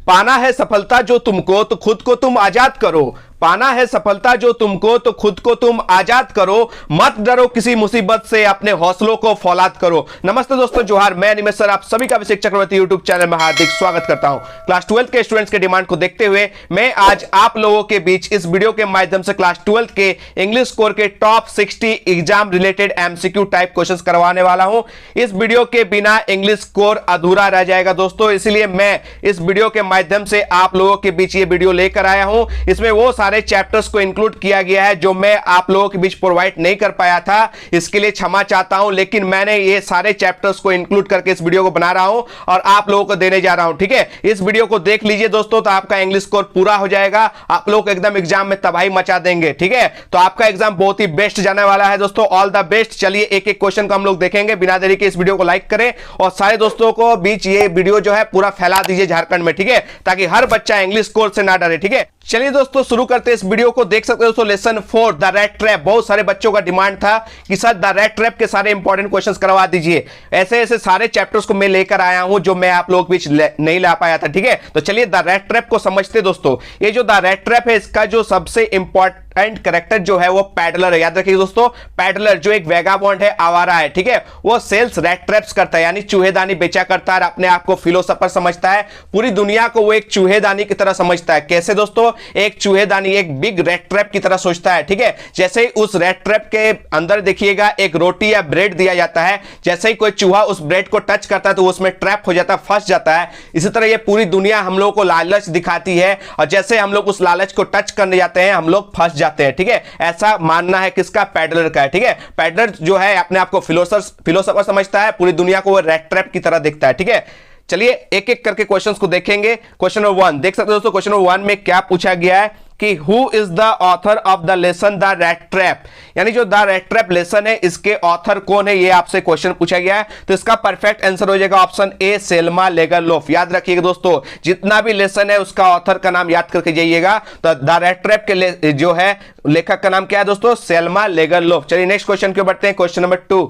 पाना है सफलता जो तुमको तो खुद को तुम आजाद करो। पाना है सफलता जो तुमको तो खुद को तुम आजाद करो। मत डरो किसी मुसीबत से, अपने हौसलों को फौलाद करो। नमस्ते दोस्तों, जोहार। मैं निमेश सर आप सभी का अभिषेक चक्रवर्ती यूट्यूब चैनल में हार्दिक स्वागत करता हूं। क्लास 12 के स्टूडेंट्स के डिमांड को देखते हुए मैं आज आप लोगों के बीच इस वीडियो के माध्यम से क्लास 12 के इंग्लिश स्कोर के top 60 exam related MCQ type questions करवाने वाला हूं। इस वीडियो के बिना इंग्लिश स्कोर अधूरा रह जाएगा दोस्तों, इसलिए मैं इस वीडियो के माध्यम से आप लोगों के बीच ये वीडियो लेकर आया हूं। इसमें वो सारे चैप्टर्स को इंक्लूड किया गया है जो मैं आप लोगों के बीच प्रोवाइड नहीं कर पाया था, इसके लिए क्षमा चाहता हूं। लेकिन मैंने ये सारे चैप्टर्स को इंक्लूड करके इस वीडियो को बना रहा हूं और आप लोगों को देने जा रहा हूं। ठीक है, इस वीडियो को देख लीजिए दोस्तों, तो आपका इंग्लिश स्कोर पूरा हो जाएगा। आप लोग एकदम एग्जाम में तबाही मचा देंगे। ठीक है, तो आपका एग्जाम बहुत ही बेस्ट जाने वाला है दोस्तों। All the best. चलिए एक एक क्वेश्चन को हम लोग देखेंगे। बिना देरी के इस वीडियो को लाइक करें और सारे दोस्तों को बीच ये वीडियो जो है पूरा फैला दीजिए झारखंड में। ठीक है, ताकि हर बच्चा इंग्लिश स्कोर से ना डरे। ठीक है, चलिए दोस्तों शुरू करते हैं इस वीडियो को। देख सकते हो दोस्तों, लेसन 4 द रेड ट्रैप। बहुत सारे बच्चों का डिमांड था कि सर द रेड ट्रैप के सारे इंपॉर्टेंट क्वेश्चंस करवा दीजिए। ऐसे ऐसे सारे चैप्टर्स को मैं लेकर आया हूं जो मैं आप लोगों के बीच नहीं ला पाया था। ठीक है, तो चलिए द रेड ट्रैप को समझते दोस्तों। ये जो द रेड ट्रैप है, इसका जो सबसे इंपॉर्टेंट कैरेक्टर जो है वो पैडलर है। याद रखिए दोस्तों, पैडलर जो एक वैगाबॉन्ड है, आवारा है। ठीक है, वो सेल्स रेड ट्रैप्स करता है, यानी चूहेदानी बेचा करता है। अपने आप को फिलोसोफर समझता है। पूरी दुनिया को वो एक चूहेदानी की तरह समझता है। कैसे दोस्तों? एक चूहेदानी एक बिग रेड ट्रैप की तरह सोचता है। ठीक है, जैसे ही उस रेड ट्रैप के अंदर देखिएगा एक रोटी या ब्रेड दिया जाता है, जैसे ही कोई चूहा उस ब्रेड को टच करता है तो उसमें ट्रैप हो जाता है, फंस जाता है। इसी तरह ये पूरी दुनिया हम लोगों को लालच दिखाती है और जैसे हम लोग उस लालच को टच करने जाते हैं हम लोग फंस जाते हैं। ठीक है, ऐसा मानना है किसका? पैडलर का है। ठीक है, पैडलर जो है अपने आप को फिलोसोफर समझता है, पूरी दुनिया को वो रेड ट्रैप की तरह देखता है। ठीक है, चलिए एक एक करके क्वेश्चंस को देखेंगे। क्वेश्चन नंबर 1 देख सकते हो दोस्तों। क्वेश्चन नंबर 1 में क्या पूछा गया है कि who is the author of the lesson the rat trap, यानी जो द रेड ट्रैप लेसन है इसके ऑथर कौन है, ये आपसे क्वेश्चन पूछा गया है। तो इसका परफेक्ट आंसर हो जाएगा ऑप्शन ए, सेल्मा लेगरलोफ। याद रखिएगा दोस्तों, जितना भी लेसन है उसका ऑथर का नाम याद करके जाइएगा। तो द रेड ट्रैप के जो है लेखक का नाम क्या है दोस्तों? Selma Lagerlof. चलिए नेक्स्ट क्वेश्चन के बढ़ते हैं। Question number 2,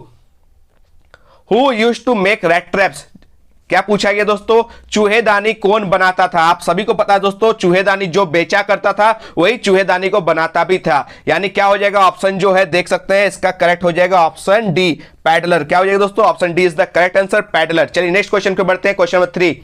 who used to make rat traps. क्या पूछा गया दोस्तों? चूहेदानी कौन बनाता था? आप सभी को पता है दोस्तों, चूहेदानी जो बेचा करता था वही चूहेदानी को बनाता भी था। यानी क्या हो जाएगा? ऑप्शन जो है देख सकते हैं, इसका करेक्ट हो जाएगा ऑप्शन डी, पैडलर। क्या हो जाएगा दोस्तों? Option D is the correct answer, peddler. चलिए नेक्स्ट क्वेश्चन पे बढ़ते हैं। Question number 3,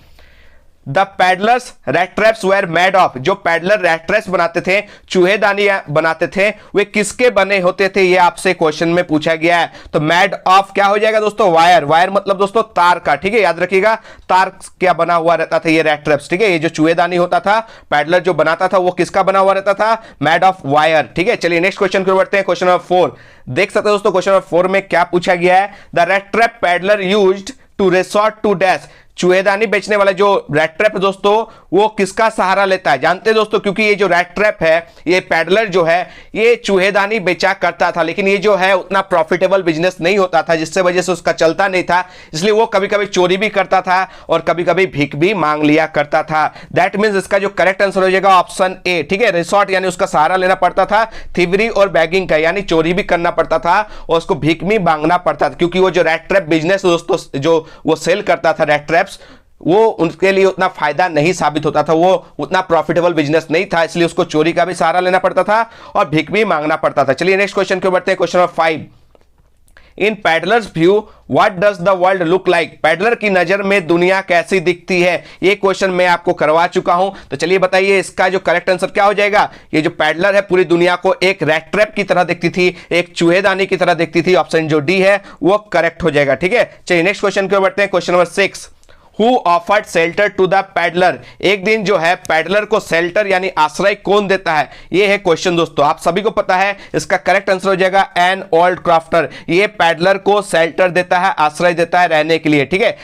the peddlers red traps were made of. जो पैडलर रेड ट्रैप्स बनाते थे, चूहेदानी बनाते थे, वे किसके बने होते थे? ये आपसे क्वेश्चन में पूछा गया है। तो मेड ऑफ क्या हो जाएगा दोस्तों? वायर। वायर मतलब दोस्तों तार का। ठीक है, याद रखिएगा तार क्या बना हुआ रहता था ये रेड ट्रैप्स। ठीक है, ये जो चूहेदानी होता था, पैडलर जो बनाता था वो किसका बना हुआ रहता था? Made of wire. ठीक है, चलिए नेक्स्ट क्वेश्चन को बढ़ते हैं। क्वेश्चन नंबर 4 देख सकते हो दोस्तों। क्वेश्चन नंबर 4 में क्या पूछा गया है? The rat trap peddler used to resort to dash. चूहेदानी बेचने वाला जो रेड ट्रैप दोस्तों वो किसका सहारा लेता है? जानते हैं दोस्तों, क्योंकि ये जो रेड ट्रैप है, ये पैडलर जो है ये चूहेदानी बेचा करता था, लेकिन ये जो है उतना प्रॉफिटेबल बिजनेस नहीं होता था, जिससे वजह से उसका चलता नहीं था। इसलिए वो कभी कभी चोरी भी करता था और कभी कभी भीख भी मांग लिया करता था। दैट मीन्स इसका जो करेक्ट आंसर हो जाएगा ऑप्शन ए। ठीक है, रिसोर्ट यानी उसका सहारा लेना पड़ता था, थीवरी और बैगिंग का, यानी चोरी भी करना पड़ता था और उसको भीख भी मांगना पड़ता था। क्योंकि वो जो रेड ट्रैप बिजनेस दोस्तों जो वो सेल करता था रेड ट्रैप्स, वो उनके लिए उतना फायदा नहीं साबित होता था, वो उतना प्रॉफिटेबल बिजनेस नहीं था, इसलिए उसको चोरी का भी सहारा लेना पड़ता था और भीख भी मांगना पड़ता था। चलिए नेक्स्ट क्वेश्चन के बढ़ते हैं। Question number 5, in peddlers view what does the world look like. Peddler की नजर में दुनिया कैसी दिखती है? ये क्वेश्चन मैं आपको करवा चुका हूं। तो चलिए बताइए इसका जो करेक्ट आंसर क्या हो जाएगा? ये जो पैडलर है पूरी दुनिया को एक रेड ट्रैप की तरह दिखती थी, एक चूहेदानी की तरह दिखती थी। ऑप्शन जो डी है वो करेक्ट हो जाएगा। ठीक है, चलिए नेक्स्ट क्वेश्चन की ओर बढ़ते हैं। Question number 6, Who offered shelter to the peddler। एक दिन जो है पैडलर को शेल्टर यानी आश्रय कौन देता है? ये है क्वेश्चन दोस्तों, आप सभी को पता है। इसका करेक्ट आंसर हो जाएगा एन ओल्ड क्राफ्टर। ये पैडलर को शेल्टर देता है, आश्रय देता है रहने के लिए। ठीक है,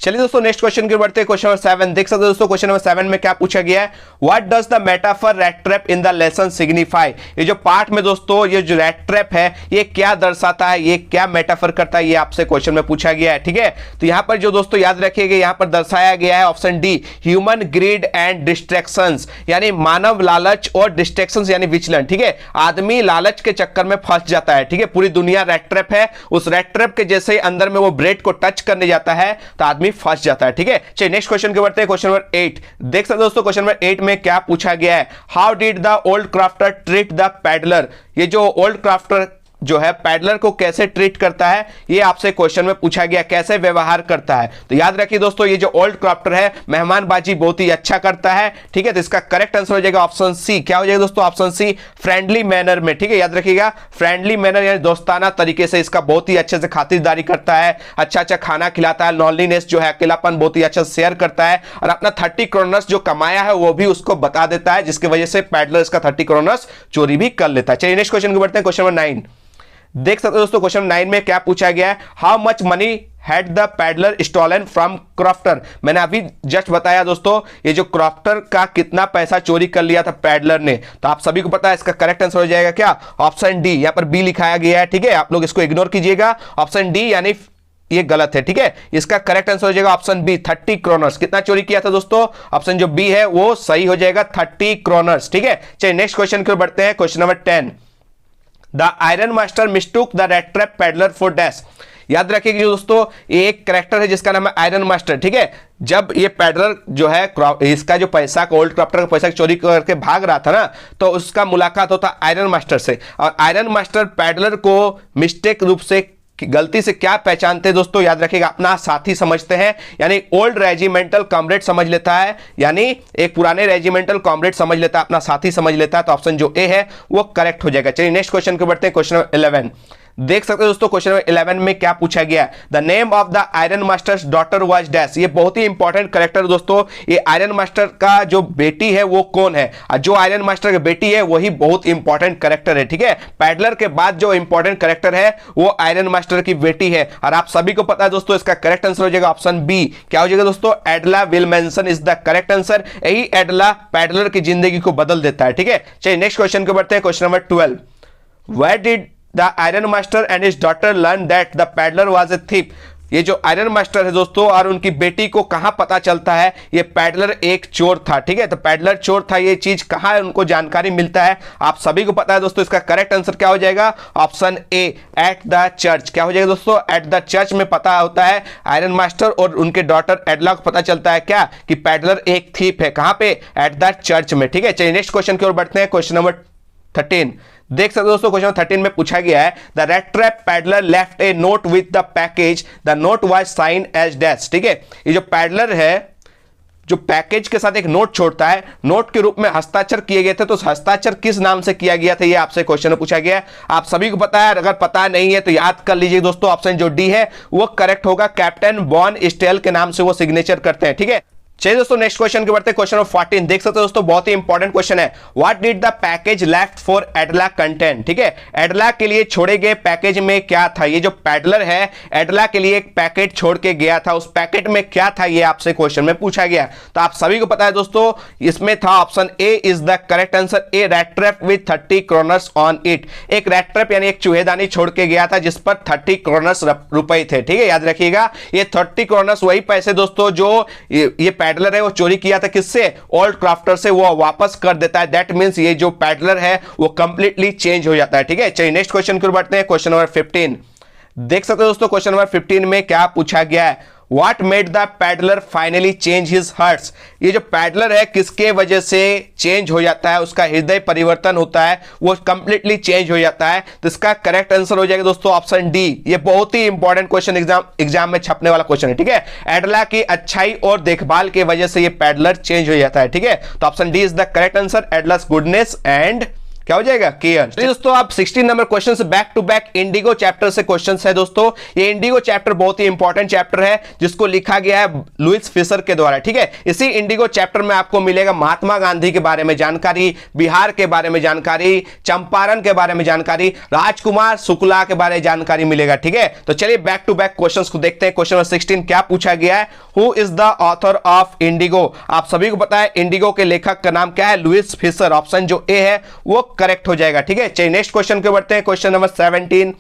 चलिए दोस्तों नेक्स्ट क्वेश्चन की ओर बढ़ते हैं। क्वेश्चन नंबर 7 देख सकते हो दोस्तों। क्वेश्चन नंबर 7 में क्या पूछा गया है? What does the metaphor red trap in the lesson signify. ये जो पार्ट में दोस्तों ये जो रेड ट्रैप है ये क्या दर्शाता है, ये क्या मेटाफर करता है, ये आपसे क्वेश्चन में पूछा गया है। ठीक है, तो यहां पर जो दोस्तों याद रखिएगा, यहां पर दर्शाया गया है option D, human grid and distractions, यानी मानव लालच और डिस्ट्रैक्शंस यानी विचलन। ठीक है, आदमी लालच के चक्कर में फंस जाता है। ठीक है, पूरी दुनिया रेड ट्रैप है, उस रेड ट्रैप के जैसे अंदर में वो ब्रेड को टच करने जाता है तो आदमी आदमी फंस जाता है। ठीक है, चलिए नेक्स्ट क्वेश्चन के बढ़ते हैं। क्वेश्चन नंबर 8 देख सकते हो दोस्तों। क्वेश्चन नंबर 8 में क्या पूछा गया है, how did the old crafter treat the peddler. ये जो ओल्ड क्राफ्टर जो है पैडलर को कैसे ट्रीट करता है, ये आपसे क्वेश्चन में पूछा गया, कैसे व्यवहार करता है। तो याद रखिए दोस्तों, ये जो ओल्ड क्राफ्टर है मेहमानबाजी बहुत ही अच्छा करता है। ठीक है, तो इसका करेक्ट आंसर हो जाएगा ऑप्शन सी। क्या हो जाएगा दोस्तों, ऑप्शन सी, फ्रेंडली मैनर में। ठीक है, याद रखिएगा, फ्रेंडली मैनर यानी दोस्ताना तरीके से इसका बहुत ही अच्छे से खातिरदारी करता है, अच्छा अच्छा खाना खिलाता है, लॉनलीनेस जो है अकेलापन बहुत ही अच्छा शेयर करता है, और अपना 30 क्रोनर्स जो कमाया है वो भी उसको बता देता है, जिसकी वजह से पैडलर इसका 30 क्रोनर्स चोरी भी कर लेता है। चलिए नेक्स्ट क्वेश्चन को बढ़ते हैं। क्वेश्चन नंबर 9 देख सकते हो दोस्तों। क्वेश्चन 9 में क्या पूछा गया है, how much money had the peddler stolen from crofter. मैंने अभी जस्ट बताया दोस्तों, ये जो क्रॉफ्टर का कितना पैसा चोरी कर लिया था पैडलर ने। तो आप सभी को पता है इसका करेक्ट आंसर हो जाएगा क्या, ऑप्शन डी। यहां पर बी लिखाया गया है। ठीक है, आप लोग इसको इग्नोर कीजिएगा, ऑप्शन डी यानी ये गलत है। ठीक है, इसका करेक्ट आंसर हो जाएगा ऑप्शन बी, 30 क्रोनर्स। कितना चोरी किया था दोस्तों, ऑप्शन जो बी है वो सही हो जाएगा, 30 क्रोनर्स। ठीक है, चलिए नेक्स्ट क्वेश्चन की ओर बढ़ते हैं। Question number 10 the iron master mistook the rat trap peddler for dash. याद रखिए दोस्तों, ये एक कैरेक्टर है जिसका नाम है आयरन मास्टर। ठीक है, जब ये पैडलर जो है इसका जो पैसा ओल्ड क्राफ्टर का पैसा चोरी करके भाग रहा था ना, तो उसका मुलाकात होता आयरन मास्टर से, और आयरन मास्टर पैडलर को मिस्टेक रूप से गलती से क्या पहचानते हैं दोस्तों, याद रखिएगा, अपना साथी समझते हैं, यानी ओल्ड रेजिमेंटल कॉमरेड समझ लेता है, यानी एक पुराने रेजिमेंटल कॉमरेड समझ लेता है, अपना साथी समझ लेता है। तो ऑप्शन जो ए है वो करेक्ट हो जाएगा। चलिए नेक्स्ट क्वेश्चन को बढ़ते हैं। क्वेश्चन नंबर 11 देख सकते हो दोस्तों। क्वेश्चन नंबर 11 में क्या पूछा गया है, the name of the iron masters daughter was dash. ये बहुत ही इंपॉर्टेंट कैरेक्टर दोस्तों, ये आयरन मास्टर का जो बेटी है वो कौन है, और जो आयरन मास्टर की बेटी है वही बहुत इंपॉर्टेंट कैरेक्टर है। ठीक है, पैडलर के बाद जो इंपॉर्टेंट कैरेक्टर है वो आयरन मास्टर की बेटी है, और आप सभी को पता है दोस्तों इसका करेक्ट आंसर हो जाएगा ऑप्शन बी। क्या हो जाएगा दोस्तों, एडला विल्मेंसन इज द करेक्ट आंसर। यही एडला पैडलर की जिंदगी को बदल देता है। ठीक है, चलिए नेक्स्ट क्वेश्चन को बढ़ते हैं। Question number 12 where did the iron master and his daughter learn that the peddler was a thief. ये जो आयरन मास्टर है दोस्तों और उनकी बेटी को कहां पता चलता है ये पैडलर एक चोर था। ठीक है, तो पैडलर चोर था, ये चीज कहां है उनको जानकारी मिलता है, आप सभी को पता है दोस्तों। इसका करेक्ट आंसर क्या हो जाएगा, option A, at the church. क्या हो जाएगा दोस्तों, एट द चर्च में पता होता है आयरन मास्टर और उनके डॉटर एडला को पता चलता है क्या, कि पैडलर एक थीफ है। कहां पे, एट द चर्च में। ठीक है, चलिए नेक्स्ट क्वेश्चन की ओर बढ़ते हैं। क्वेश्चन नंबर 13 देख सकते हो दोस्तों। क्वेश्चन 13 में पूछा गया है, the rat trap peddler left a note with the package, the note was sign as dash. ठीक है, ये जो पैडलर है जो पैकेज के साथ एक नोट छोड़ता है, नोट के रूप में हस्ताक्षर किए गए थे, तो हस्ताक्षर किस नाम से किया गया था ये आपसे क्वेश्चन में पूछा गया है। आप सभी को पता है, अगर पता नहीं है तो याद कर लीजिए दोस्तों, ऑप्शन जो डी है वो करेक्ट होगा, कैप्टन बॉन स्टेल के नाम से वो सिग्नेचर करते हैं। ठीक है, चलिए दोस्तों नेक्स्ट क्वेश्चन के बढ़ते हैं। क्वेश्चन नंबर 14 देख सकते हो दोस्तों, बहुत ही इंपॉर्टेंट क्वेश्चन है, what did the package left for एडला content. ठीक है, एडला के लिए छोड़े गए पैकेज में क्या था। ये जो पैडलर है एडला के लिए एक पैकेट छोड़ के गया था, उस पैकेट में क्या था ये आपसे क्वेश्चन में पूछा गया। तो आप सभी को पता है दोस्तों, इसमें था option A is the correct answer, A rat trap with 30 kroners on it. एक रैट ट्रैप यानी एक चूहेदानी छोड़ के गया था जिस पर 30 क्रोनर्स रुपए थे। ठीक है, याद रखिएगा, ये 30 क्रोनर्स वही पैसे दोस्तों जो ये पैडलर है वो चोरी किया था, किससे, ओल्ड क्राफ्टर से, वो वापस कर देता है। दैट मींस ये जो पैडलर है वो कंप्लीटली चेंज हो जाता है। ठीक है, चलिए नेक्स्ट क्वेश्चन की ओर बढ़ते हैं। क्वेश्चन नंबर 15 देख सकते हो दोस्तों। क्वेश्चन नंबर 15 में क्या पूछा गया है, What made the paddler finally change his hearts? ये जो पैडलर है किसके वजह से चेंज हो जाता है, उसका हृदय परिवर्तन होता है, वो कंप्लीटली चेंज हो जाता है। तो इसका करेक्ट आंसर हो जाएगा दोस्तों ऑप्शन डी। ये बहुत ही इंपॉर्टेंट क्वेश्चन एग्जाम में छपने वाला क्वेश्चन है। ठीक है, एडला की अच्छाई और देखभाल की वजह से ये पैडलर चेंज हो जाता है। ठीक है, तो option D is the correct answer, एडलास गुडनेस एंड क्या हो जाएगा, केयर। दोस्तों आप 16 नंबर क्वेश्चन से back to back Indigo chapter से क्वेश्चंस है दोस्तों। ये इंडिगो चैप्टर बहुत ही इंपॉर्टेंट चैप्टर है जिसको लिखा गया है लुइस फिशर के द्वारा। ठीक है, इसी इंडिगो चैप्टर में आपको मिलेगा महात्मा गांधी के बारे में जानकारी, बिहार के बारे में जानकारी, चंपारण के बारे में जानकारी, राजकुमार शुक्ला के बारे में जानकारी मिलेगा। ठीक है, तो चलिए बैक टू बैक क्वेश्चंस को देखते हैं। क्वेश्चन नंबर 16 क्या पूछा गया है, who is the author of Indigo. आप सभी को पता है इंडिगो के लेखक का नाम क्या है, लुइस फिशर। ऑप्शन जो ए है वो करेक्ट हो जाएगा। ठीक है, चलिए नेक्स्ट क्वेश्चन को बढ़ते हैं। Question number 17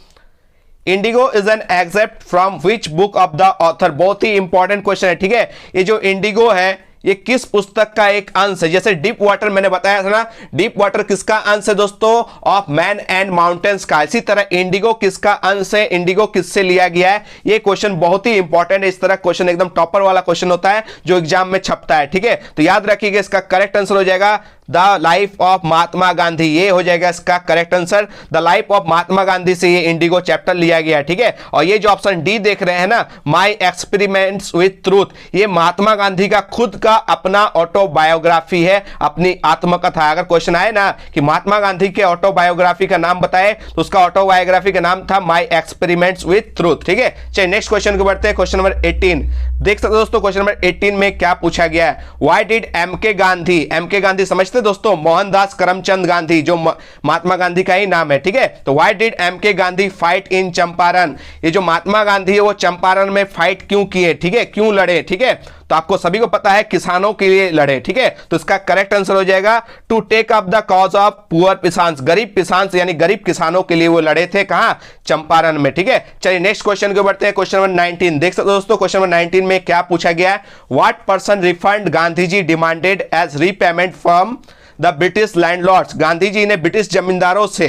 Indigo is an excerpt from which book of the author. बहुत ही इंपॉर्टेंट क्वेश्चन है। ठीक है, ये जो इंडिगो है ये किस पुस्तक का एक अंश है? जैसे डीप वाटर मैंने बताया था ना, डीप वाटर किसका अंश है दोस्तों? ऑफ मैन एंड माउंटेन्स का। इसी तरह इंडिगो किसका अंश है? इंडिगो किससे लिया गया है? ये क्वेश्चन बहुत ही इंपॉर्टेंट है। इस तरह क्वेश्चन एकदम टॉपर वाला क्वेश्चन होता है जो एग्जाम में छपता है, ठीक है। तो याद रखिएगा इसका करेक्ट आंसर हो जाएगा the life of Mahatma Gandhi. ये हो जाएगा इसका correct answer, the life of Mahatma Gandhi से ये इंडिगो चैप्टर लिया गया है, ठीक है। और ये जो ऑप्शन डी देख रहे हैं ना, माय एक्सपेरिमेंट्स विथ ट्रूथ, ये महात्मा गांधी का खुद का अपना ऑटोबायोग्राफी है, अपनी आत्मकथा। अगर क्वेश्चन आए ना कि महात्मा गांधी के ऑटोबायोग्राफी का नाम बताए तो उसका ऑटोबायोग्राफी का नाम था माय एक्सपेरिमेंट्स विथ ट्रूथ, ठीक है। चलिए नेक्स्ट क्वेश्चन को बढ़ते हैं। क्वेश्चन नंबर 18 देख सकते हो दोस्तों। क्वेश्चन नंबर 18 में क्या पूछा गया है? व्हाई डिड एमके गांधी, एमके गांधी समझते दोस्तों, मोहनदास करमचंद गांधी, जो महात्मा गांधी का ही नाम है, ठीक है। तो why did MK Gandhi fight in Champaran, ये जो महात्मा गांधी है वो चंपारण में फाइट क्यों किए, ठीक है, क्यों लड़े, ठीक है। तो आपको सभी को पता है किसानों के लिए लड़े, ठीक है। तो इसका करेक्ट आंसर हो जाएगा to take up the cause of poor peasants, गरीब पिसान्स यानी गरीब किसानों के लिए वो लड़े थे। कहां? चंपारण में, ठीक है। चलिए नेक्स्ट क्वेश्चन को बढ़ते हैं। क्वेश्चन नंबर 19 देख सकते हो दोस्तों। क्वेश्चन नंबर 19 में क्या पूछा गया है? What person refund Gandhi ji demanded as repayment from the British landlords, Gandhi ji ने ब्रिटिश जमींदारों से,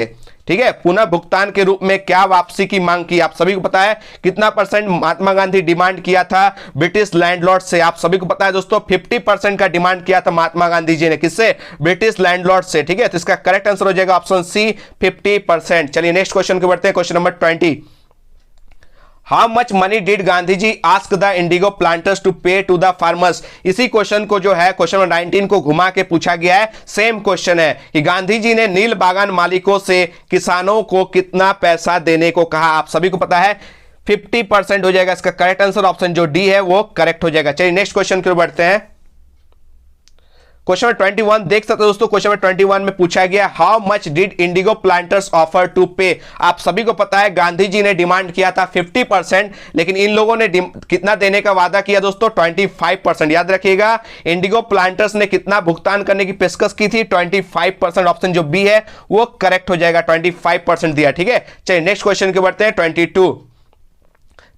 ठीक है, पुनः भुगतान के रूप में क्या वापसी की मांग की? आप सभी को पता है कितना परसेंट महात्मा गांधी डिमांड किया था ब्रिटिश लैंडलॉर्ड से? आप सभी को पता है दोस्तों 50% का डिमांड किया था महात्मा गांधी जी ने। किससे? ब्रिटिश लैंडलॉर्ड से, ठीक है। तो इसका करेक्ट आंसर हो जाएगा ऑप्शन सी 50%। चलिए नेक्स्ट क्वेश्चन को बढ़ते हैं। Question number 20 how much money did Gandhi ji ask the indigo planters to pay to the farmers? इसी क्वेश्चन को जो है क्वेश्चन नंबर 19 को घुमा के पूछा गया है। सेम क्वेश्चन है कि गांधी जी ने नील बागान मालिकों से किसानों को कितना पैसा देने को कहा? आप सभी को पता है 50% हो जाएगा। इसका करेक्ट आंसर ऑप्शन जो डी है वो करेक्ट हो जाएगा। चलिए नेक्स्ट क्वेश्चन की ओर बढ़ते हैं। क्वेश्चन नंबर 21 देख सकते हो दोस्तों। क्वेश्चन नंबर 21 में पूछा गया how much did indigo planters offer to pay? आप सभी को पता है गांधी जी ने डिमांड किया था 50%, लेकिन इन लोगों ने कितना देने का वादा किया दोस्तों? 25%। याद रखिएगा इंडिगो प्लांटर्स ने कितना भुगतान करने की पेशकश की थी? 25%। ऑप्शन जो बी है वो करेक्ट हो जाएगा, 25% दिया, ठीक है। चलिए नेक्स्ट क्वेश्चन के बढ़ते हैं। 22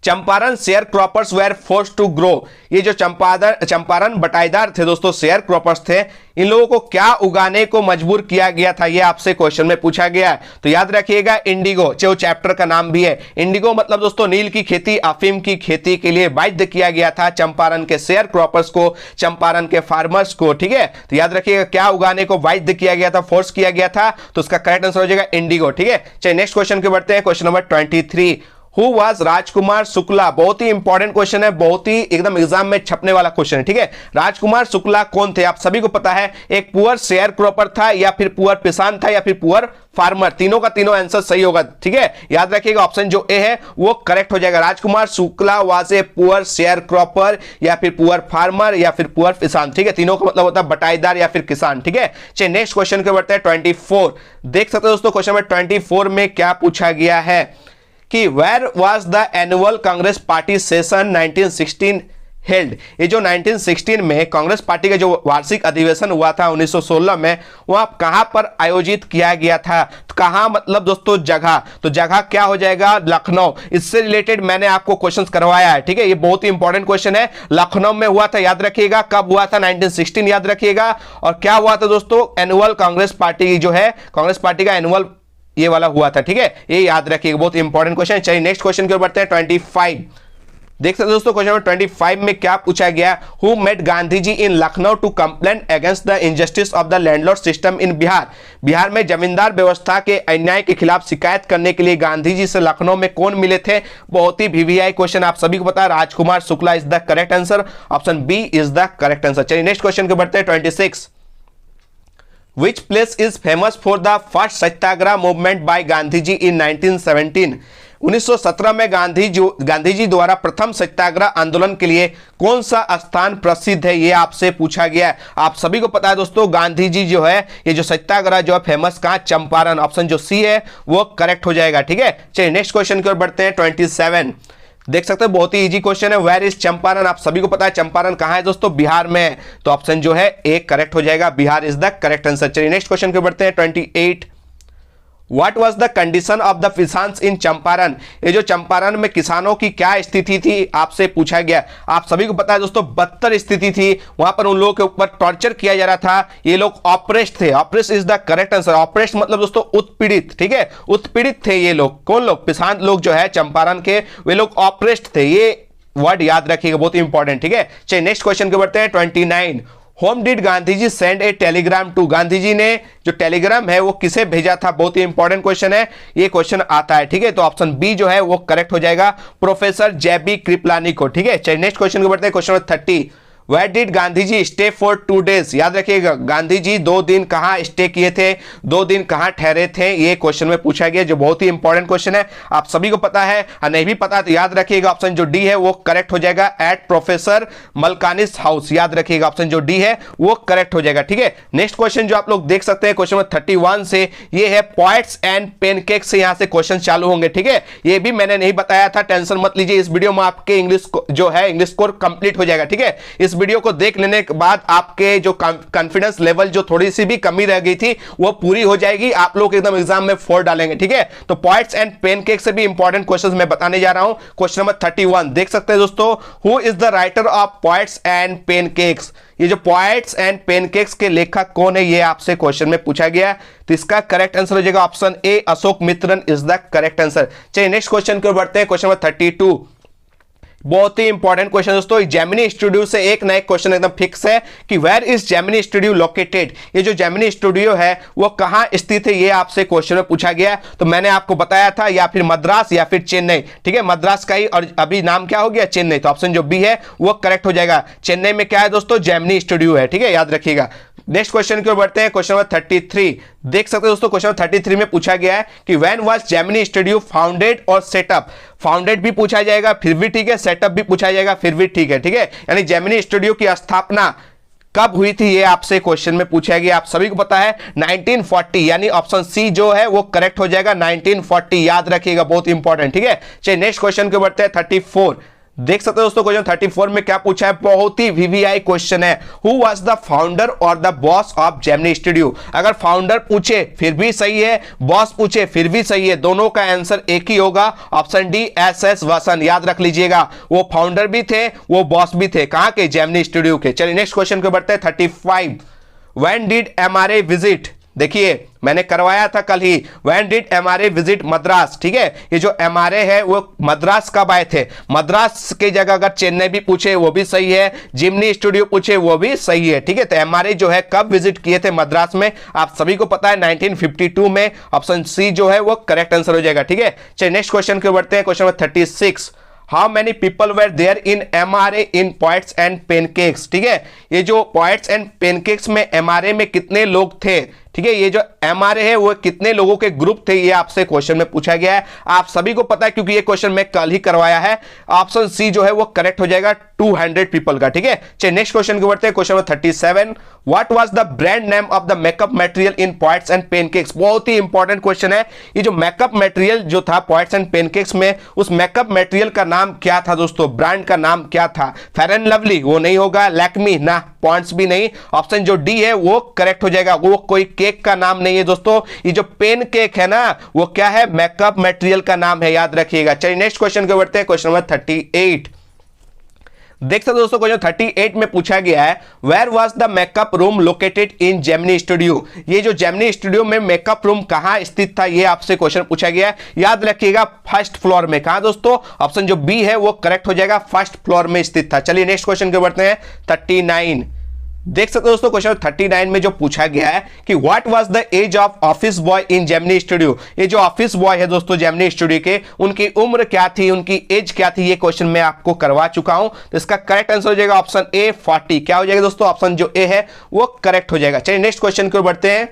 Champaran share croppers were force to grow, ये जो चंपारण बटाईदार थे दोस्तों, शेयर क्रॉपर्स थे, इन लोगों को क्या उगाने को मजबूर किया गया था? ये आपसे क्वेश्चन में पूछा गया है। तो याद रखिएगा इंडिगो, जो चैप्टर का नाम भी है इंडिगो, मतलब दोस्तों नील की खेती, अफीम की खेती के लिए बाध्य किया गया था चंपारण के शेयर क्रॉपर्स को, चंपारण के फार्मर्स को, ठीक है। तो याद रखिएगा क्या उगाने को बाध्य किया गया था, फोर्स किया गया था? तो उसका करेक्ट आंसर हो जाएगा इंडिगो, ठीक है। चलिए नेक्स्ट क्वेश्चन के बढ़ते हैं। Question number 23 Who was Rajkumar Shukla? बहुत ही इंपॉर्टेंट क्वेश्चन है, बहुत ही एकदम एग्जाम में छपने वाला क्वेश्चन है, ठीक है। राजकुमार शुक्ला कौन थे? आप सभी को पता है एक पुअर शेयर क्रॉपर था, या फिर पुअर किसान था, या फिर पुअर फार्मर। तीनों का तीनों आंसर सही होगा, ठीक है। याद रखिएगा ऑप्शन जो ए है वो करेक्ट हो जाएगा। Rajkumar Shukla was a poor sharecropper, या फिर पुअर फार्मर, या फिर पुअर किसान, ठीक है। तीनों का मतलब होता है बटाईदार या फिर किसान, ठीक है। चलिए नेक्स्ट क्वेश्चन के बढ़ते हैं। 24 देख सकते हो दोस्तों। क्वेश्चन में 24 में क्या पूछा गया है कि where was the annual Congress party session 1916 held? ये जो 1916 में कांग्रेस पार्टी का जो वार्षिक अधिवेशन हुआ था 1916 में, वह कहां पर आयोजित किया गया था? तो कहां मतलब दोस्तों जगह, तो जगह क्या हो जाएगा? लखनऊ। इससे रिलेटेड मैंने आपको क्वेश्चंस करवाया है, ठीक है। ये बहुत ही इंपॉर्टेंट क्वेश्चन है। लखनऊ में हुआ था, याद रखिएगा। कब हुआ था? 1916 याद रखिएगा। और क्या हुआ था दोस्तों? एनुअल कांग्रेस पार्टी जो है, कांग्रेस पार्टी का एनुअल ये वाला हुआ था, ठीक है। ये याद रखिएगा, बहुत इंपॉर्टेंट क्वेश्चन। चलिए नेक्स्ट क्वेश्चन की ओर बढ़ते हैं। 25 देख सकते दोस्तों। क्वेश्चन नंबर 25 में क्या पूछा गया? Who met Gandhi ji in Lucknow to complain against the injustice of the landlord system in Bihar? Bihar में जमींदार व्यवस्था के अन्याय के खिलाफ शिकायत करने के लिए गांधी जी से लखनऊ में कौन मिले थे? बहुत ही वीवीआई क्वेश्चन, आप सभी को पता है। Rajkumar Shukla is the correct answer, option B is the correct answer. चलिए नेक्स्ट क्वेश्चन के बढ़ते हैं। 26 Which place is famous for the first Satyagraha movement by Gandhi ji in 1917? 1917 में गांधी जी द्वारा प्रथम सत्याग्रह आंदोलन के लिए कौन सा स्थान प्रसिद्ध है? ये आपसे पूछा गया है। आप सभी को पता है दोस्तों गांधी जी जो है ये जो सत्याग्रह जो है फेमस कहां? चंपारण। ऑप्शन जो सी है वो करेक्ट हो जाएगा, ठीक है। चलिए नेक्स्ट क्वेश्चन की ओर बढ़ते हैं। 27 देख सकते हैं, बहुत ही इजी क्वेश्चन है। Where is Champaran? आप सभी को पता है चंपारण कहां है दोस्तों? बिहार में। तो ऑप्शन जो है ए करेक्ट हो जाएगा, Bihar is the correct answer. चलिए नेक्स्ट क्वेश्चन के बढ़ते हैं। 28 what was the condition of the kisans in Champaran, ये जो चंपारण में किसानों की क्या स्थिति थी आपसे पूछा गया। आप सभी को पता है दोस्तों बदतर स्थिति थी, वहां पर उन लोगों के ऊपर टॉर्चर किया जा रहा था, ये लोग ऑप्रेस्ड थे। Oppressed is the correct answer. Oppressed मतलब दोस्तों उत्पीड़ित, ठीक है, उत्पीड़ित थे ये लोग। कौन लोग? किसान लोग जो है चंपारण के, वे लोग ऑप्रेस्ड थे। ये वर्ड याद रखिएगा, बहुत ही इंपॉर्टेंट, ठीक है। चलिए नेक्स्ट क्वेश्चन के बढ़ते हैं। 29, whom did Gandhi ji send a telegram to, Gandhi ji ने जो टेलीग्राम है वो किसे भेजा था? बहुत ही इंपॉर्टेंट क्वेश्चन है, ये क्वेश्चन आता है, ठीक है। तो ऑप्शन बी जो है वो करेक्ट हो जाएगा, प्रोफेसर जेबी कृपलानी को, ठीक है। चलिए नेक्स्ट क्वेश्चन को बढ़ते हैं। Question number 30, Where did Gandhi ji stay for 2 days? याद रखिएगा, गांधी जी 2 दिन कहां स्टे किए थे, 2 दिन कहां ठहरे थे, ये क्वेश्चन में पूछा गया, जो बहुत ही इंपॉर्टेंट क्वेश्चन है। आप सभी को पता है, नहीं भी पता तो याद रखिएगा, ऑप्शन जो डी है वो करेक्ट हो जाएगा, एट प्रोफेसर मलकानिस हाउस। याद रखिएगा, ऑप्शन जो डी है वो करेक्ट हो जाएगा, ठीक है। नेक्स्ट क्वेश्चन जो आप लोग देख सकते हैं क्वेश्चन नंबर 31 से, ये है पोएट्स एंड पेनकेक्स से यहां से क्वेश्चन चालू होंगे, ठीक है। ये भी मैंने नहीं बताया था, टेंशन मत लीजिए, इस वीडियो में आपके इंग्लिश जो है इंग्लिश कोर कंप्लीट हो जाएगा, ठीक है। इस वीडियो को देख लेने के बाद आपके जो कॉन्फिडेंस लेवल जो थोड़ी सी भी कमी रह गई थी वो पूरी हो जाएगी, आप लोग एकदम एग्जाम में 4 डालेंगे, ठीक है। तो पोएट्स एंड पेनकेक्स से भी इंपॉर्टेंट क्वेश्चंस मैं बताने जा रहा हूं। क्वेश्चन नंबर 31 देख सकते हैं दोस्तों, who is the writer of poets and pancakes? ये जो पोएट्स एंड पेनकेक्स के लेखक कौन है, ये आपसे क्वेश्चन में पूछा गया, तो इसका करेक्ट आंसर हो जाएगा option A, Ashok Mitran is the correct answer. चलिए नेक्स्ट क्वेश्चन की ओर बढ़ते हैं। क्वेश्चन नंबर 32, बहुत ही इंपॉर्टेंट क्वेश्चन दोस्तों, जेमिनी स्टूडियो से एक ना एक क्वेश्चन एकदम फिक्स है कि where is Gemini studio located? ये जो जेमिनी स्टूडियो है वो कहां स्थित है, ये आपसे क्वेश्चन में पूछा गया। तो मैंने आपको बताया था या फिर मद्रास या फिर चेन्नई, ठीक है, मद्रास का ही, और अभी नाम क्या हो गया? चेन्नई। तो ऑप्शन जो बी है वो करेक्ट हो जाएगा। चेन्नई में क्या है दोस्तों? जेमिनी स्टूडियो है, ठीक है, याद रखिएगा। नेक्स्ट क्वेश्चन की ओर बढ़ते हैं। क्वेश्चन नंबर 33 देख सकते हैं दोस्तों, क्वेश्चन नंबर 33 में पूछा गया है कि when was Gemini studio founded और सेटअप? फाउंडेड भी पूछा जाएगा फिर भी ठीक है, सेटअप भी पूछा जाएगा फिर भी ठीक है, ठीक है। यानी जेमिनी स्टूडियो की स्थापना कब हुई थी, ये आपसे क्वेश्चन में पूछा गया। आप सभी को पता है 1940, यानी ऑप्शन सी जो है वो करेक्ट हो जाएगा, 1940, याद रखिएगा, बहुत इंपॉर्टेंट, ठीक है। चलिए नेक्स्ट क्वेश्चन के बढ़ते हैं। 34 देख सकते हो दोस्तों, क्वेश्चन 34 में क्या पूछा है, बहुत ही वीवीआई क्वेश्चन है, हु वाज द फाउंडर और the boss of Gemini studio? अगर फाउंडर पूछे फिर भी सही है, बॉस पूछे फिर भी सही है, दोनों का आंसर एक ही होगा, ऑप्शन डी एस वासन। याद रख लीजिएगा, वो फाउंडर भी थे, वो बॉस भी थे, कहां के? जेमिनी स्टूडियो के। चलिए नेक्स्ट क्वेश्चन को बढ़ते हैं। 35 व्हेन डिड एमआरए विजिट? देखिए मैंने करवाया था कल ही, व्हेन डिड एमआरए विजिट मद्रास, ठीक है। ये जो एमआरए है वो मद्रास कब आए थे? मद्रास की जगह अगर चेन्नई भी पूछे वो भी सही है, जेमिनी स्टूडियो पूछे वो भी सही है, ठीक है। तो एमआरए जो है कब विजिट किए थे मद्रास में, आप सभी को पता है 1952 में, ऑप्शन सी जो है वो करेक्ट आंसर हो जाएगा, ठीक है। चलिए नेक्स्ट क्वेश्चन के बढ़ते हैं। Question number 36, how many people were there in MRA in poets and pancakes? ठीक है, ये जो पोएट्स एंड पेनकेक्स में एमआरए में कितने लोग थे, ठीक है, ये जो एमआरए है वो कितने लोगों के ग्रुप थे, ये आपसे क्वेश्चन में पूछा गया है। आप सभी को पता है क्योंकि ये क्वेश्चन मैं कल ही करवाया है, ऑप्शन सी जो है वो करेक्ट हो जाएगा, 200 पीपल का, ठीक है। चलिए नेक्स्ट क्वेश्चन को बढ़ते हैं। Question number 37, what was the brand name of the makeup material in poets and pancakes? बहुत ही इंपॉर्टेंट क्वेश्चन है। ये जो मेकअप मटेरियल जो था पोएट्स एंड पेनकेक्स में, उस मेकअप मटेरियल का नाम क्या था दोस्तों? ब्रांड का नाम क्या था? फेयर एंड लवली वो नहीं होगा, लैक्मी ना, पॉन्ड्स भी नहीं, ऑप्शन जो डी है वो करेक्ट हो जाएगा। वो कोई केक का नाम नहीं है दोस्तों, ये जो पेन केक है ना वो क्या है? मेकअप मटेरियल का नाम है, याद रखिएगा। चलिए नेक्स्ट क्वेश्चन को बढ़ते हैं। क्वेश्चन नंबर 38 देख सकते दोस्तों, क्वेश्चन 38 में पूछा गया है, where was the makeup room located in Gemini studio? ये जो जेमिनी स्टूडियो में मेकअप रूम कहां स्थित था, ये आपसे क्वेश्चन पूछा गया है, याद रखिएगा फर्स्ट फ्लोर में। कहां दोस्तों? ऑप्शन जो बी है वो करेक्ट हो जाएगा, फर्स्ट फ्लोर में स्थित था। चलिए नेक्स्ट क्वेश्चन को बढ़ते हैं। 39 देख सकते हो दोस्तों, क्वेश्चन 39 में जो पूछा गया है कि what was the age of office boy in Gemini studio? ये जो ऑफिस बॉय है दोस्तों जेमिनी स्टूडियो के, उनकी उम्र क्या थी, उनकी एज क्या थी, ये क्वेश्चन मैं आपको करवा चुका हूं। तो इसका करेक्ट आंसर हो जाएगा ऑप्शन ए 40। क्या हो जाएगा दोस्तों? ऑप्शन जो ए है वो करेक्ट हो जाएगा। चलिए नेक्स्ट क्वेश्चन को बढ़ते हैं।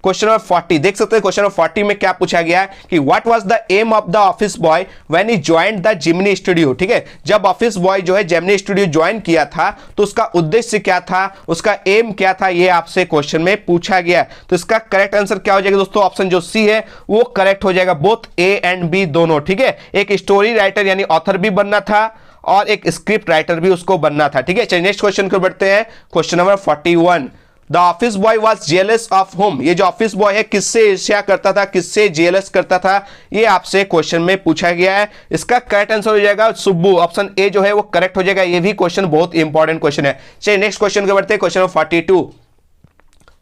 क्वेश्चन नंबर 40 देख सकते हैं, क्वेश्चन नंबर 40 में क्या पूछा गया है कि what was the aim of the office boy when he joined the Gemini studio? ठीक है, जब ऑफिस बॉय जो है जेमिनी स्टूडियो ज्वाइन किया था तो उसका उद्देश्य क्या था, उसका एम क्या था, ये आपसे क्वेश्चन में पूछा गया। तो इसका करेक्ट आंसर क्या हो जाएगा दोस्तों? ऑप्शन जो सी है वो करेक्ट हो जाएगा, बोथ ए एंड बी दोनों, ठीक है। एक स्टोरी राइटर यानी ऑथर भी बनना था और एक स्क्रिप्ट राइटर भी उसको बनना था, ठीक है। चलिए नेक्स्ट क्वेश्चन को बढ़ते हैं। Question number 41, the office boy was jealous of home, ये जो ऑफिस बॉय है किससे ईर्ष्या करता था, किससे जेलस करता था, ये आपसे क्वेश्चन में पूछा गया है। इसका करेक्ट आंसर हो जाएगा सुब्बू, ऑप्शन ए जो है वो करेक्ट हो जाएगा। ये भी क्वेश्चन बहुत इंपॉर्टेंट क्वेश्चन है। चलिए नेक्स्ट क्वेश्चन को बढ़ते हैं, question number 42।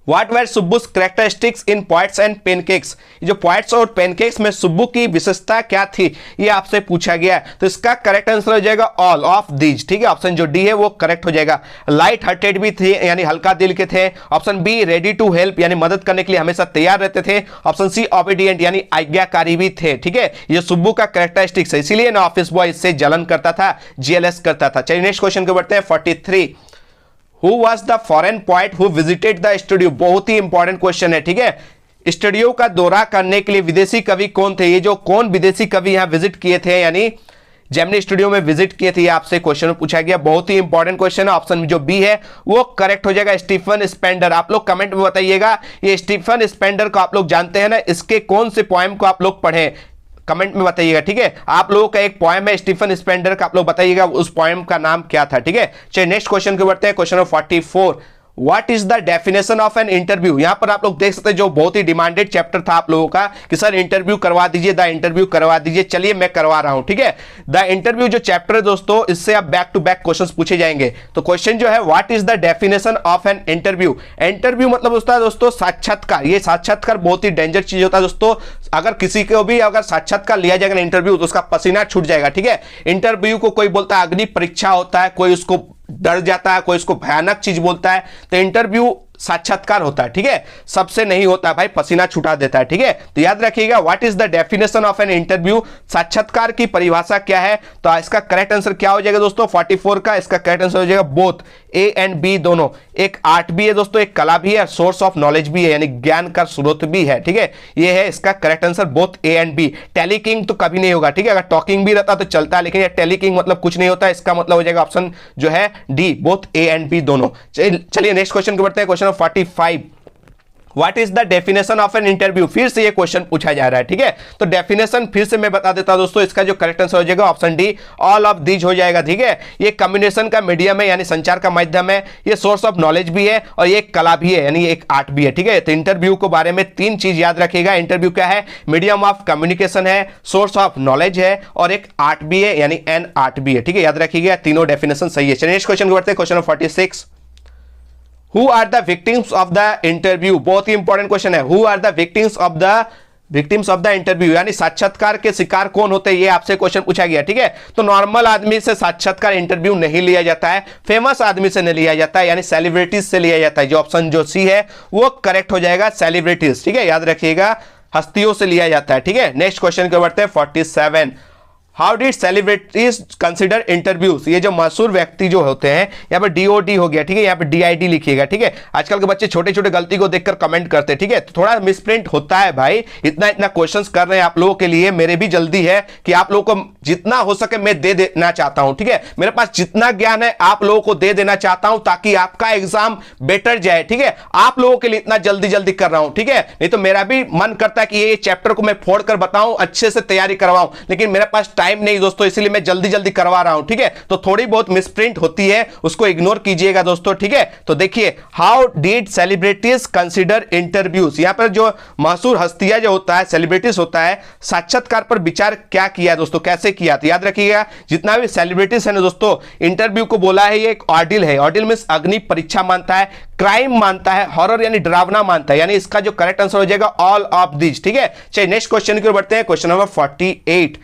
What were सुब्बू's characteristics in poets and pancakes? जो poets और pancakes में सुब्बू की विशेषता क्या थी, ये आपसे पूछा गया है। तो इसका करेक्ट आंसर हो जाएगा ऑल ऑफ दीज, ठीक है। ऑप्शन जो डी है वो करेक्ट हो जाएगा। लाइट हार्टेड भी थे, यानी हल्का दिल के थे। Option B ready to help, यानी मदद करने के लिए हमेशा तैयार रहते थे। ऑप्शन सी ओबीडिएंट, यानी आज्ञाकारी भी थे, ठीक है। ये सुब्बू का कैरेक्टरिस्टिक्स है, इसीलिए ना ऑफिस बॉय इससे जलन करता था, जेलस करता था। चलिए नेक्स्ट क्वेश्चन को बढ़ते हैं, 43। Who was the foreign poet who visited the studio? बहुत ही इंपॉर्टेंट क्वेश्चन है, ठीक है। स्टूडियो का दौरा करने के लिए विदेशी कवि कौन थे? ये जो कौन विदेशी कवि यहां विजिट किए थे, यानी जेमिनी स्टूडियो में विजिट किए थे, ये आपसे क्वेश्चन में पूछा गया। बहुत ही इंपॉर्टेंट क्वेश्चन है। ऑप्शन जो बी है वो करेक्ट हो जाएगा, स्टीफन स्पेंडर। आप लोग कमेंट में बताइएगा ये स्टीफन स्पेंडर को आप लोग जानते हैं ना, इसके कौन से पोएम को आप लोग पढ़े, कमेंट में बताइएगा, ठीक है। आप लोगों का एक पोएम है स्टीफन स्पेंडर का, आप लोग बताइएगा उस पोएम का नाम क्या था, ठीक है। चलिए नेक्स्ट क्वेश्चन को बढ़ते हैं, question number 44। What is the definition of an interview? यहां पर आप लोग देख सकते हैं जो बहुत ही डिमांडेड चैप्टर था आप लोगों का कि सर इंटरव्यू करवा दीजिए, द इंटरव्यू करवा दीजिए। चलिए मैं करवा रहा हूं, ठीक है। द इंटरव्यू जो चैप्टर है दोस्तों, इससे आप बैक टू बैक क्वेश्चंस पूछे जाएंगे। तो क्वेश्चन जो है what is the definition of an interview? Interview मतलब होता है दोस्तों साक्षात्कार। ये साक्षात्कार बहुत ही डेंजर चीज होता है दोस्तों। अगर किसी को भी अगर साक्षात्कार लिया जाएगा इंटरव्यू तो उसका पसीना छूट जाएगा, ठीक है। इंटरव्यू को कोई बोलता है अग्नि परीक्षा होता है, कोई उसको डर जाता है, कोई उसको भयानक चीज बोलता है। तो इंटरव्यू साक्षात्कार होता है, ठीक है। सबसे नहीं होता भाई, पसीना छुटा देता है, ठीक है। तो याद रखिएगा what is the definition of an interview, साक्षात्कार की परिभाषा क्या है। तो इसका करेक्ट आंसर क्या हो जाएगा दोस्तों 44 का? इसका करेक्ट आंसर हो जाएगा बोथ, ए एंड बी दोनों। एक आर्ट भी है दोस्तों, एक कला भी है, सोर्स ऑफ नॉलेज भी है, यानी ज्ञान का स्रोत भी है, ठीक है। ये है इसका correct answer, both A and B. टेलीकिंग तो कभी नहीं होगा, ठीक है। अगर टॉकिंग भी रहता तो चलता है, लेकिन ये टेलीकिंग मतलब कुछ नहीं होता। इसका मतलब हो जाएगा ऑप्शन जो है D, both A and B दोनों। चलिए नेक्स्ट क्वेश्चन को बढ़ते हैं, question 45। What is the definition of an interview? फिर से ये क्वेश्चन पूछा जा रहा है, ठीक है। तो डेफिनेशन फिर से मैं बता देता हूं दोस्तों, इसका जो करेक्ट आंसर हो जाएगा option D, all of these हो जाएगा, ठीक है। ये कम्युनिकेशन का मीडियम है, यानी संचार का माध्यम है। ये सोर्स ऑफ नॉलेज भी है और ये एक कला भी है, यानी एक आर्ट भी है, ठीक है। तो इंटरव्यू के बारे में तीन चीज याद रखिएगा। इंटरव्यू क्या है? मीडियम ऑफ कम्युनिकेशन है, सोर्स ऑफ नॉलेज है और एक आर्ट भी है, यानी एन आर्ट भी है, ठीक है। याद रखिएगा तीनों डेफिनेशन सही है। चलिए नेक्स्ट क्वेश्चन बढ़ते हैं, question 46। Who are the victims of the interview? बहुत ही इंपॉर्टेंट क्वेश्चन है। Who are the victims of the interview, यानी साक्षात्कार के शिकार कौन होते हैं, ये आपसे क्वेश्चन पूछा गया, ठीक है। तो नॉर्मल आदमी से साक्षात्कार इंटरव्यू नहीं लिया जाता है, फेमस आदमी से नहीं लिया जाता है, यानी सेलिब्रिटीज से लिया जाता है। जो ऑप्शन जो सी है वो करेक्ट हो जाएगा, सेलिब्रिटीज, ठीक है। याद रखिएगा हस्तियों से लिया जाता है, ठीक है। नेक्स्ट क्वेश्चन को बढ़ते हैं, 47। How did celebrities consider interviews? ये जो मशहूर व्यक्ति जो होते हैं, यहाँ पर डीओडी हो गया, ठीक है। यहाँ पर डीआईडी लिखिएगा, ठीक है। आजकल के बच्चे छोटे छोटे गलती को देखकर कमेंट करते हैं, ठीक है। तो थोड़ा मिसप्रिंट होता है भाई, इतना क्वेश्चंस कर रहे हैं आप लोगों के लिए, मेरे भी जल्दी है कि आप लोगों को जितना हो सके मैं दे देना चाहता हूं, ठीक है। मेरे पास जितना ज्ञान है आप लोगों को दे देना चाहता हूं ताकि आपका एग्जाम बेटर जाए, ठीक है। आप लोगों के लिए इतना जल्दी जल्दी कर रहा हूं, ठीक है। नहीं तो मेरा भी मन करता है कि ये चैप्टर को मैं फोड़ कर बताऊं, अच्छे से तैयारी करवाऊं, लेकिन मेरे पास टाइम नहीं दोस्तों, इसलिए मैं जल्दी जल्दी करवा रहा हूं, ठीक है। तो थोड़ी बहुत मिसप्रिंट होती है, उसको इग्नोर कीजिएगा दोस्तों, ठीक है। तो देखिए how did celebrities consider interviews, यहां पर जो मशहूर हस्तियां जो होता है, सेलिब्रिटीज होता है, साक्षात्कार पर विचार क्या किया दोस्तों, कैसे किया। तो याद रखिएगा जितना भी सेलिब्रिटीज है ना दोस्तों, इंटरव्यू को बोला है ये एक ऑर्डिल है। ऑर्डिल मींस अग्नि परीक्षा मानता है, क्राइम मानता है, हॉरर यानी डरावना मानता है, यानी इसका जो करेक्ट आंसर हो जाएगा ऑल ऑफ दिस, ठीक है। चलिए नेक्स्ट क्वेश्चन की ओर बढ़ते हैं, क्वेश्चन नंबर 48।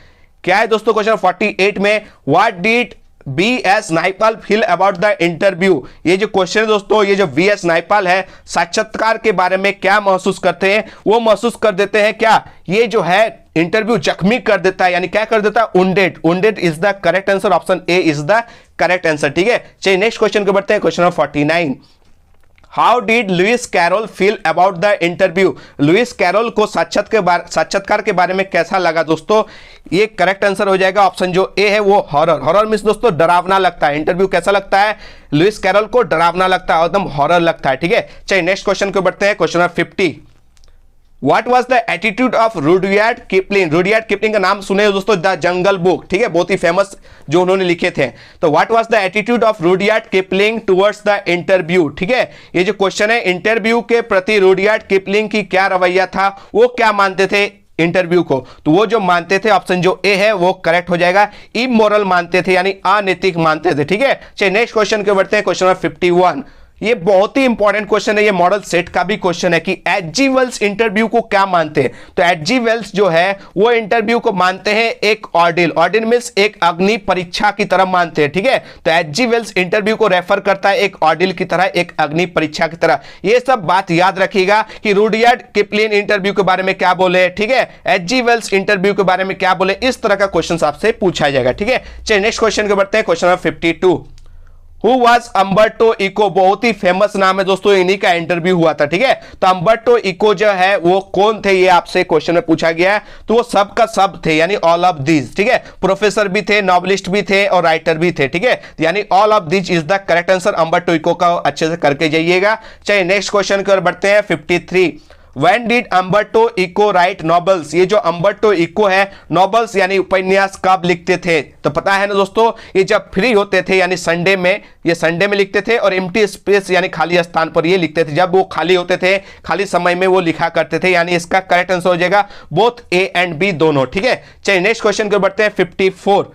क्या है दोस्तों क्वेश्चन 48 में? What did BS Naipaul feel about the interview? ये जो क्वेश्चन है दोस्तों, ये जो BS नाइपाल है साक्षात्कार के बारे में क्या महसूस करते हैं? वो महसूस कर देते हैं क्या ये जो है इंटरव्यू जख्मी कर देता है, यानी क्या कर देता है? Wounded. Wounded is the correct answer, option A is the correct answer, ठीक है। चलिए नेक्स्ट क्वेश्चन को बढ़ते हैं, question number 49। How did Lewis Carroll feel about the interview? Lewis Carroll को साक्षात्कार के बारे में कैसा लगा दोस्तों? ये करेक्ट आंसर हो जाएगा, ऑप्शन जो ए है वो हॉरर। हॉरर मींस दोस्तों डरावना लगता है। इंटरव्यू कैसा लगता है? लुइस कैरोल को डरावना लगता है, एकदम हॉरर लगता है, ठीक है। चलिए नेक्स्ट क्वेश्चन को बढ़ते हैं, question number 50। What was the attitude of Rudyard Kipling? Rudyard Kipling का नाम सुने हो दोस्तों, द जंगल बुक, ठीक है, बहुत ही फेमस जो उन्होंने लिखे थे। तो what was the attitude of Rudyard Kipling towards the interview? ठीक है, ये जो क्वेश्चन है, इंटरव्यू के प्रति रुडयार्ड किपलिंग की क्या रवैया था, वो क्या मानते थे इंटरव्यू को? तो वो जो मानते थे, ऑप्शन जो ए है वो करेक्ट हो जाएगा, इमोरल मानते थे, यानी अनैतिक मानते थे। ठीक है, चलिए नेक्स्ट क्वेश्चन के बढ़ते हैं, क्वेश्चन नंबर 51। ये बहुत ही इंपॉर्टेंट क्वेश्चन है, ये मॉडल सेट का भी क्वेश्चन है कि एचजी वेल्स इंटरव्यू को क्या मानते हैं। तो एचजी वेल्स जो है वो इंटरव्यू को मानते हैं एक ऑर्डिल, ऑर्डिल मींस एक अग्नि परीक्षा की तरह मानते हैं। ठीक है, तो एचजी वेल्स इंटरव्यू को रेफर करता है एक ऑर्डिल की तरह, एक अग्नि परीक्षा की तरह। ये सब बात याद रखिएगा कि रुडयार्ड किपलिंग इंटरव्यू के बारे में क्या बोले, ठीक है, एचजी वेल्स इंटरव्यू के बारे में क्या बोले, इस तरह का क्वेश्चन आपसे पूछा जाएगा। ठीक है, चलिए नेक्स्ट क्वेश्चन के बढ़ते हैं, question number 52। Who was Umberto Eco? बहुत ही फेमस नाम है दोस्तों, इन्हीं का इंटरव्यू हुआ था। ठीक है, तो अम्बर्टो इको जो है वो कौन थे, ये आपसे क्वेश्चन में पूछा गया है। तो वो सब का सब थे, यानी ऑल ऑफ दीज। ठीक है, प्रोफेसर भी थे, नॉवलिस्ट भी थे और राइटर भी थे। ठीक है, यानी all of these is the correct answer. Umberto Eco का अच्छे से करके जाइएगा। चलिए नेक्स्ट क्वेश्चन की ओर बढ़ते हैं, 53। When did Umberto Eco write novels? ये जो अम्बर्टो इको है, नॉवेल्स यानी उपन्यास कब लिखते थे? तो पता है ना दोस्तों, ये जब फ्री होते थे, यानी संडे में, ये संडे में लिखते थे, और एम्प्टी स्पेस यानी खाली स्थान पर ये लिखते थे। जब वो खाली होते थे, खाली समय में वो लिखा करते थे, यानी इसका करेक्ट आंसर हो जाएगा बोथ ए एंड बी दोनों। ठीक है, चलिए नेक्स्ट क्वेश्चन को बढ़ते हैं, 54।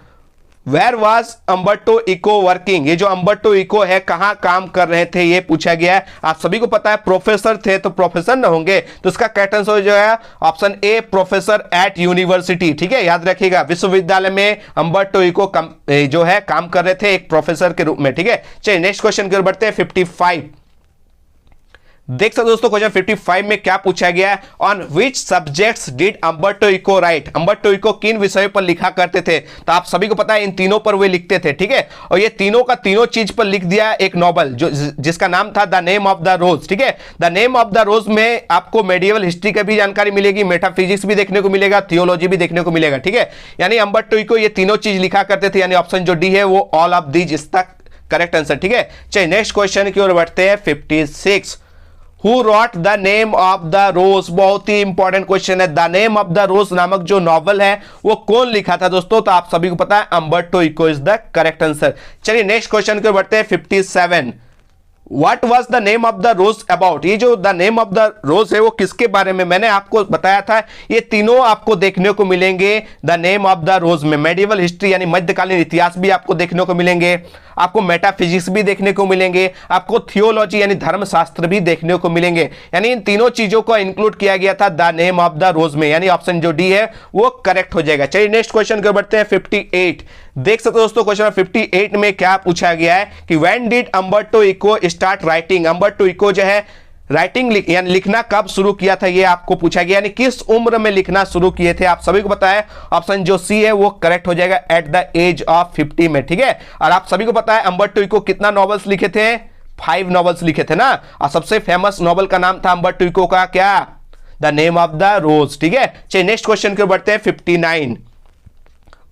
Where was Umberto Eco working? ये जो अम्बर्टो इको है कहां काम कर रहे थे, ये पूछा गया है। आप सभी को पता है प्रोफेसर थे, तो प्रोफेसर न होंगे, तो इसका करेक्ट आंसर जो है option A, professor at university. ठीक है, याद रखिएगा, विश्वविद्यालय में अम्बर्टो इको जो है काम कर रहे थे एक प्रोफेसर के रूप में। ठीक है, चलिए नेक्स्ट क्वेश्चन की ओर बढ़ते हैं, 55। देख सकते दोस्तों, क्वेश्चन 55 में क्या पूछा गया है, on which subjects did Umberto Eco write? Umberto Eco किन विषयों पर लिखा करते थे? तो आप सभी को पता है इन तीनों पर वे लिखते थे। ठीक है, और ये तीनों का तीनों चीज पर लिख दिया एक नॉवल जो जिसका नाम था द नेम ऑफ द रोज। ठीक है, द नेम ऑफ द रोज में आपको मेडिवल हिस्ट्री का भी जानकारी मिलेगी, मेटाफिजिक्स भी देखने को मिलेगा, थियोलॉजी भी देखने को मिलेगा। ठीक है, यानी अम्बर्टो इको ये तीनों चीज लिखा करते थे, यानी ऑप्शन जो डी है वो ऑल ऑफ दीज इसका करेक्ट आंसर। ठीक है, चलिए नेक्स्ट क्वेश्चन की ओर बढ़ते हैं, 56। Who wrote the name of the rose? बहुत ही इंपॉर्टेंट क्वेश्चन है। द नेम ऑफ द रोज नामक जो नॉवल है वो कौन लिखा था दोस्तों? तो आप सभी को पता है Umberto Eco is the correct answer. चलिए नेक्स्ट क्वेश्चन को बढ़ते हैं, 57। What was the name of the rose about? ये जो द नेम ऑफ द रोज है वो किसके बारे में? मैंने आपको बताया था ये तीनों आपको देखने को मिलेंगे द नेम ऑफ द रोज में। मेडिवल हिस्ट्री यानी मध्यकालीन इतिहास भी आपको देखने को मिलेंगे, आपको मेटाफिजिक्स भी देखने को मिलेंगे, आपको थियोलॉजी यानी धर्मशास्त्र भी देखने को मिलेंगे, यानी इन तीनों चीजों को इंक्लूड किया गया था द नेम ऑफ द रोज में, यानी ऑप्शन जो डी है वो करेक्ट हो जाएगा। चलिए नेक्स्ट क्वेश्चन को बढ़ते हैं, 58। देख सकते हो दोस्तों, क्वेश्चन 58 में क्या पूछा गया है कि when did Umberto Eco start writing? Umberto Eco जो है राइटिंग यानी लिखना कब शुरू किया था, ये आपको पूछा गया, यानी किस उम्र में लिखना शुरू किए थे? आप सभी को पता है ऑप्शन जो सी है वो करेक्ट हो जाएगा, एट द एज ऑफ 50 में। ठीक है, और आप सभी को पता है अम्बर्टो इको कितना नॉवेल्स लिखे थे? 5 नॉवेल्स लिखे थे ना, और सबसे फेमस नॉवेल का नाम था अम्बर्टो इको का क्या? द नेम ऑफ द रोज। ठीक है, चलिए नेक्स्ट क्वेश्चन को बढ़ते हैं, 59।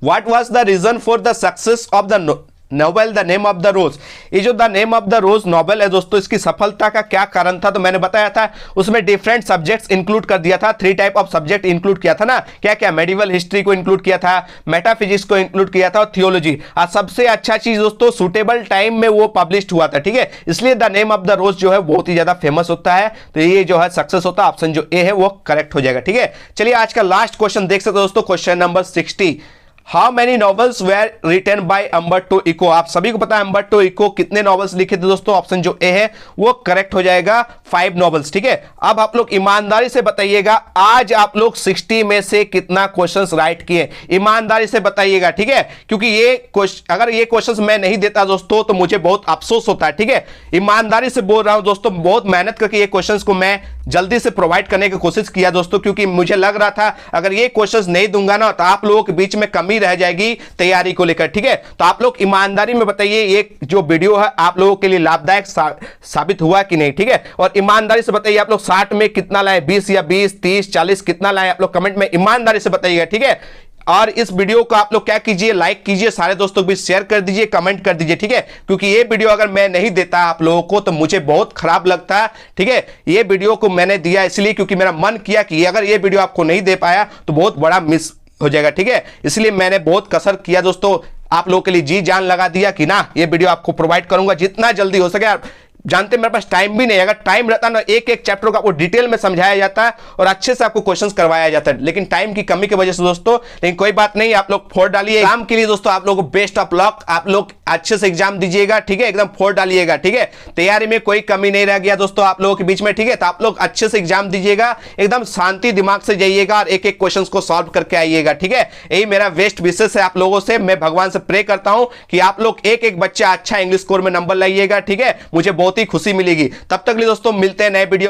What was the reason for the success of the novel the name of the rose? ये जो the name of the rose novel है दोस्तों, इसकी सफलता का क्या कारण था? तो मैंने बताया था उसमें डिफरेंट सब्जेक्ट्स इंक्लूड कर दिया था, 3 टाइप ऑफ सब्जेक्ट इंक्लूड किया था ना, क्या क्या? मेडिवल हिस्ट्री को इंक्लूड किया था, मेटाफिजिक्स को इंक्लूड किया था और थियोलॉजी। और सबसे अच्छा चीज दोस्तों सुटेबल टाइम में वो पब्लिश हुआ था। ठीक है, इसलिए द नेम ऑफ द रोज जो है बहुत ही ज्यादा फेमस होता है, तो ये जो है सक्सेस होता है, ऑप्शन जो ए है वो करेक्ट हो जाएगा। ठीक है, चलिए आज का लास्ट क्वेश्चन देख सकते हो दोस्तों, question number 60। How many novels were written by Umberto Eco? आप सभी को पता है अम्बर्टो इको कितने नॉवेल्स लिखे थे दोस्तों? ऑप्शन जो ए है वो करेक्ट हो जाएगा, 5 नॉवेल्स। ठीक है, अब आप लोग ईमानदारी से बताइएगा आज आप लोग 60 में से कितना क्वेश्चंस राइट किए? ईमानदारी से बताइएगा। ठीक है, क्योंकि ये अगर ये क्वेश्चंस मैं नहीं देता दोस्तों तो मुझे बहुत अफसोस होता है। ठीक है, ईमानदारी से बोल रहा हूं दोस्तों, बहुत मेहनत करके ये क्वेश्चंस को मैं जल्दी से प्रोवाइड करने की कोशिश किया दोस्तों, क्योंकि मुझे लग रहा था अगर ये क्वेश्चंस नहीं दूंगा ना तो आप लोगों के बीच में कमी रह जाएगी तैयारी को लेकर। ठीक है, तो आप लोग ईमानदारी में बताइए ये जो वीडियो है आप लोगों के लिए लाभदायक साबित हुआ कि नहीं? ठीक है, और ईमानदारी से बताइए आप लोग 60 में कितना लाए, 20 या 20, 30, 40 कितना लाए? आप लोग कमेंट में ईमानदारी से बताइएगा। ठीक है, और इस वीडियो को आप लोग क्या कीजिए, लाइक कीजिए, सारे दोस्तों को भी शेयर कर दीजिए, कमेंट कर दीजिए, ठीक है। क्योंकि ये वीडियो अगर मैं नहीं देता आप लोगों को तो मुझे बहुत खराब लगता है, ठीक है। ये वीडियो को मैंने दिया इसलिए क्योंकि मेरा मन किया कि अगर ये वीडियो आपको नहीं दे पाया तो बहुत बड़ा मिस हो जाएगा, ठीक है। इसलिए मैंने बहुत कसर किया दोस्तों, आप लोगों के लिए जी जान लगा दिया कि ना ये वीडियो आपको प्रोवाइड करूंगा जितना जल्दी हो सके। जानते मेरे पास टाइम भी नहीं है, अगर टाइम रहता ना एक एक चैप्टर को आपको डिटेल में समझाया जाता है और अच्छे से आपको क्वेश्चंस करवाया जाता है, लेकिन टाइम की कमी की वजह से दोस्तों। लेकिन कोई बात नहीं, आप लोग फोड़ डालिए एग्जाम के लिए दोस्तों। आप लोगों को बेस्ट ऑफ लक, आप लोग अच्छे से एग्जाम दीजिएगा, ठीक है। एकदम फोड़ डालिएगा, ठीक है। तैयारी में कोई कमी नहीं रह गया दोस्तों आप लोगों के बीच में, ठीक है। तो आप लोग अच्छे से एग्जाम दीजिएगा, एकदम शांति दिमाग से जाइएगा और एक एक क्वेश्चन को सॉल्व करके आइएगा, ठीक है। यही मेरा बेस्ट विशेष है आप लोगों से। मैं भगवान से प्रे करता हूं कि आप लोग एक एक बच्चा अच्छा इंग्लिश स्कोर में नंबर लाइएगा, ठीक है। मुझे बहुत ही खुशी मिलेगी। तब तक के लिए दोस्तों मिलते हैं नए वीडियो